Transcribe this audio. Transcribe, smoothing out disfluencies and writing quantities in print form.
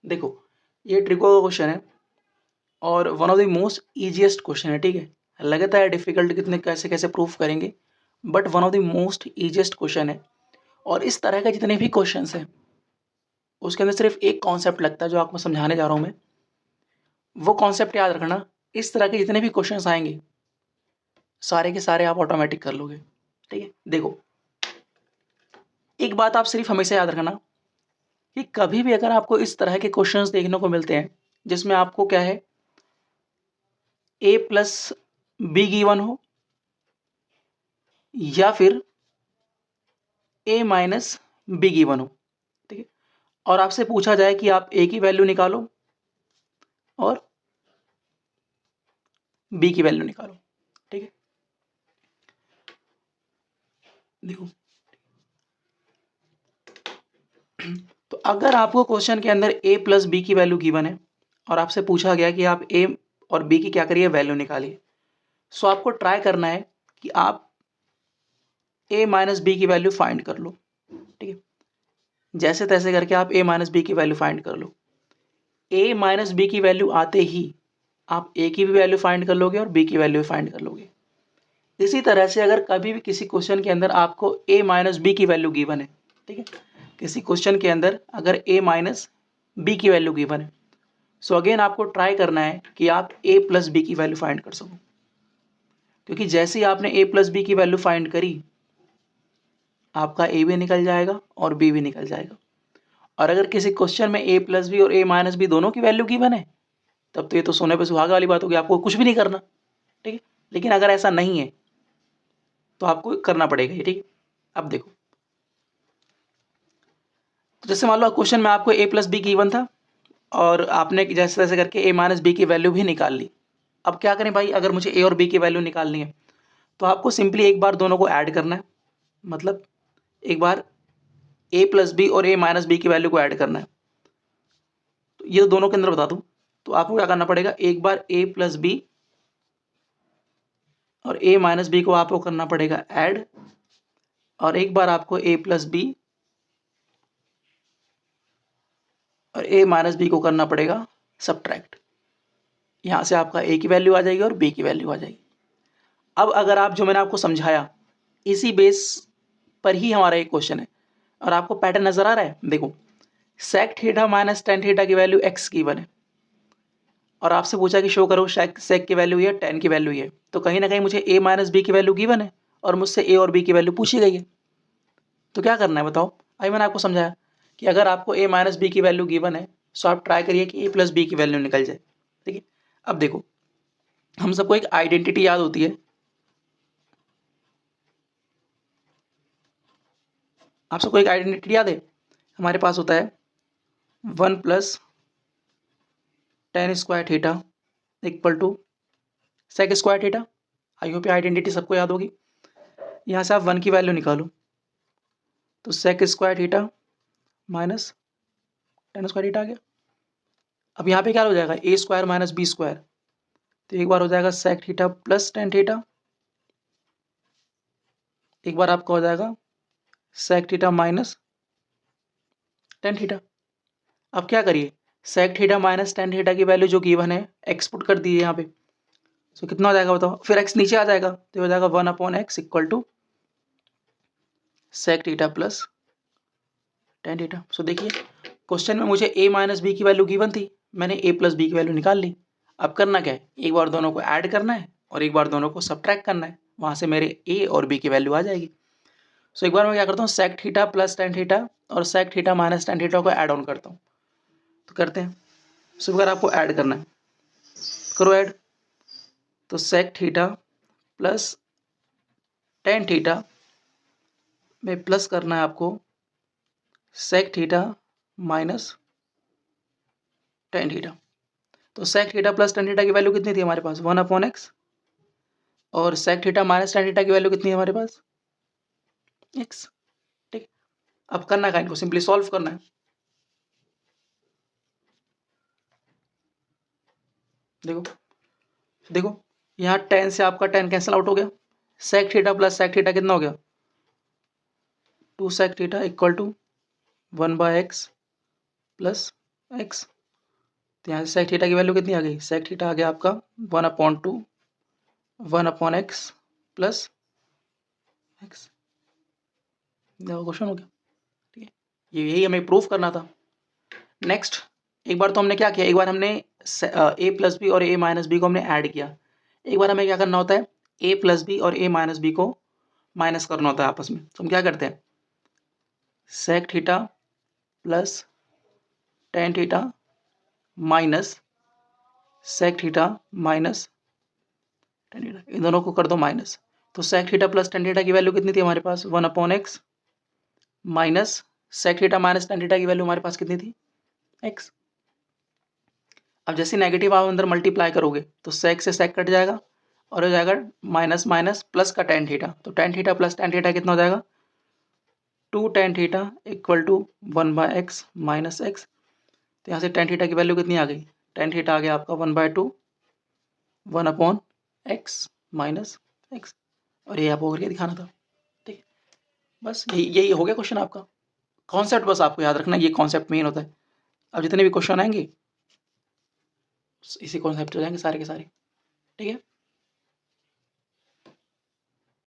देखो ये ट्रिको का क्वेश्चन है और one of the most easiest question है, ठीक है। लगता है डिफिकल्ट कितने कैसे कैसे प्रूफ करेंगे, but one of the most easiest question है। और इस तरह के जितने भी क्वेश्चंस हैं उसके अंदर सिर्फ एक कॉन्सेप्ट लगता है जो आपको समझाने जा रहा हूँ मैं। वो कॉन्सेप्ट याद रखना, इस तरह के जितने भी क्वेश्चंस आएंगे सारे के सारे आप ऑटोमेटिक कर लोगे, ठीक है। देखो एक बात आप सिर्फ हमेशा याद रखना कि कभी भी अगर आपको इस तरह के क्वेश्चंस देखने को मिलते हैं जिसमें आपको क्या है a प्लस बी गिवन हो या फिर a माइनस बी गिवन हो, ठीक है, और आपसे पूछा जाए कि आप a की वैल्यू निकालो और b की वैल्यू निकालो, ठीक है। देखो तो अगर आपको क्वेश्चन के अंदर a प्लस बी की वैल्यू गिवन है और आपसे पूछा गया कि आप a और b की क्या करिए वैल्यू निकालिए, सो आपको ट्राई करना है कि आप a माइनस बी की वैल्यू फाइंड कर लो, ठीक है। जैसे तैसे करके आप a माइनस बी की वैल्यू फाइंड कर लो। a माइनस बी की वैल्यू आते ही आप a की भी वैल्यू फाइंड कर लोगे और b की वैल्यू भी फाइंड कर लोगे। इसी तरह से अगर कभी भी किसी क्वेश्चन के अंदर आपको a माइनस बी की वैल्यू गिवन है, ठीक है, किसी क्वेश्चन के अंदर अगर a माइनस बी की वैल्यू गिवन है, सो अगेन आपको ट्राई करना है कि आप a प्लस बी की वैल्यू फाइंड कर सको, क्योंकि जैसे ही आपने a प्लस बी की वैल्यू फाइंड करी आपका a भी निकल जाएगा और b भी निकल जाएगा। और अगर किसी क्वेश्चन में a प्लस बी और a माइनस बी दोनों की वैल्यू गिवन है तब तो ये तो सोने पे सुहागा वाली बात होगी, आपको कुछ भी नहीं करना, ठीक है। लेकिन अगर ऐसा नहीं है तो आपको करना पड़ेगा ये, ठीक है। अब देखो तो जैसे मान लो क्वेश्चन में आपको a प्लस बी गिवन था और आपने जैसे तैसे करके a माइनस बी की वैल्यू भी निकाल ली। अब क्या करें भाई, अगर मुझे a और b की वैल्यू निकालनी है तो आपको सिंपली एक बार दोनों को ऐड करना है, मतलब एक बार a प्लस बी और a माइनस बी की वैल्यू को ऐड करना है। तो ये दोनों के अंदर बता दूं तो आपको क्या करना पड़ेगा, एक बार a प्लस बी और a माइनस बी को आपको करना पड़ेगा ऐड, और एक बार आपको a प्लस बी और a माइनस बी को करना पड़ेगा सब्ट्रैक्ट। यहाँ से आपका a की वैल्यू आ जाएगी और b की वैल्यू आ जाएगी। अब अगर आप जो मैंने आपको समझाया इसी बेस पर ही हमारा एक क्वेश्चन है और आपको पैटर्न नजर आ रहा है। देखो sec theta minus tan theta की वैल्यू x गिवन है और आपसे पूछा कि शो करो सेक की वैल्यू ये टेन की वैल्यू ये, तो कहीं ना कहीं मुझे a माइनस बी की वैल्यू गिवन है और मुझसे a और b की वैल्यू पूछी गई है। तो क्या करना है बताओ। अभी मैंने आपको समझाया कि अगर आपको a माइनस बी की वैल्यू गिवन है सो आप ट्राई करिए कि a प्लस बी की वैल्यू निकल जाए, ठीक है। अब देखो हम सबको एक आइडेंटिटी याद होती है, आप सबको एक आइडेंटिटी याद है, हमारे पास होता है 1 plus tan square theta equal to sec square theta. I hope identity सबको याद होगी। यहाँ से आप 1 की वैल्यू निकालो तो sec square theta minus tan square theta आ गया। अब यहाँ पे क्या हो जाएगा, a square minus b square, तो एक बार हो जाएगा sec theta plus tan theta, एक बार आपका हो जाएगा sec theta minus tan theta. अब क्या करिए, sec theta minus tan theta की वैल्यू जो गिवन है एक्सपुट कर दीजिए यहाँ पे, तो कितना हो जाएगा बताओ, फिर एक्स नीचे आ जाएगा तो हो जाएगा 1/x equal to sec theta plus tan theta. So देखिए क्वेश्चन में मुझे a माइनस बी की वैल्यू गिवन थी, मैंने a प्लस बी की वैल्यू निकाल ली। अब करना क्या है, एक बार दोनों को ऐड करना है और एक बार दोनों को सब्ट्रैक्ट करना है, वहां से मेरे a और b की वैल्यू आ जाएगी। सो एक बार मैं क्या करता हूँ, sec theta plus tan theta और sec theta minus tan theta को ऐड ऑन करता हूँ। तो करते हैं, सो अगर आपको ऐड करना है करो ऐड, तो sec theta plus tan theta में प्लस करना है आपको sec theta minus tan theta. तो sec theta plus tan theta की वैल्यू कितनी थी हमारे पास, 1/x, और sec theta minus tan theta की वैल्यू कितनी है हमारे पास, x, ठीक। अब करना क्या, इनको सिंपली सॉल्व करना है। देखो देखो यहाँ 10 से आपका 10 कैंसिल आउट हो गया, sec theta plus sec theta कितना हो गया, 2 sec theta equal to 1/x plus x। तो यहाँ से सेक थीटा की वैल्यू कितनी आ गई, सेक थीटा आ गया आपका 1/2 1/x प्लस एक्स। क्वेश्चन हो गया, ठीक है, यही हमें प्रूफ करना था। नेक्स्ट, एक बार तो हमने क्या किया, एक बार हमने ए प्लस बी और ए माइनस बी को हमने ऐड किया। एक बार हमें क्या करना होता है, ए प्लस बी और ए माइनस बी को माइनस करना होता है आपस में। तो हम क्या करते हैं, sec theta plus tan theta minus sec theta minus tan theta, इन दोनों को कर दो माइनस। तो sec theta plus tan theta की वैल्यू कितनी थी हमारे पास, 1/x minus sec theta minus tan theta की वैल्यू हमारे पास कितनी थी, x। अब जैसे नेगेटिव आप अंदर मल्टीप्लाई करोगे तो सेक से सेक कट जाएगा और हो जाएगा माइनस माइनस प्लस का टेन थीटा। तो tan theta plus tan theta कितना हो जाएगा, 2 tan theta equal to 1/x minus X. तो यहाँ से टेन थीटा की वैल्यू कितनी आ गई, टेन थीटा आ गया आपका 1/2 1/x माइनस एक्स। और ये आपको करके दिखाना था, ठीक है। बस यही हो गया क्वेश्चन आपका। कॉन्सेप्ट बस आपको याद रखना, ये कॉन्सेप्ट मेन होता है। अब जितने भी क्वेश्चन आएंगे इसी कॉन्सेप्ट हो जाएंगे सारे के सारे, ठीक है।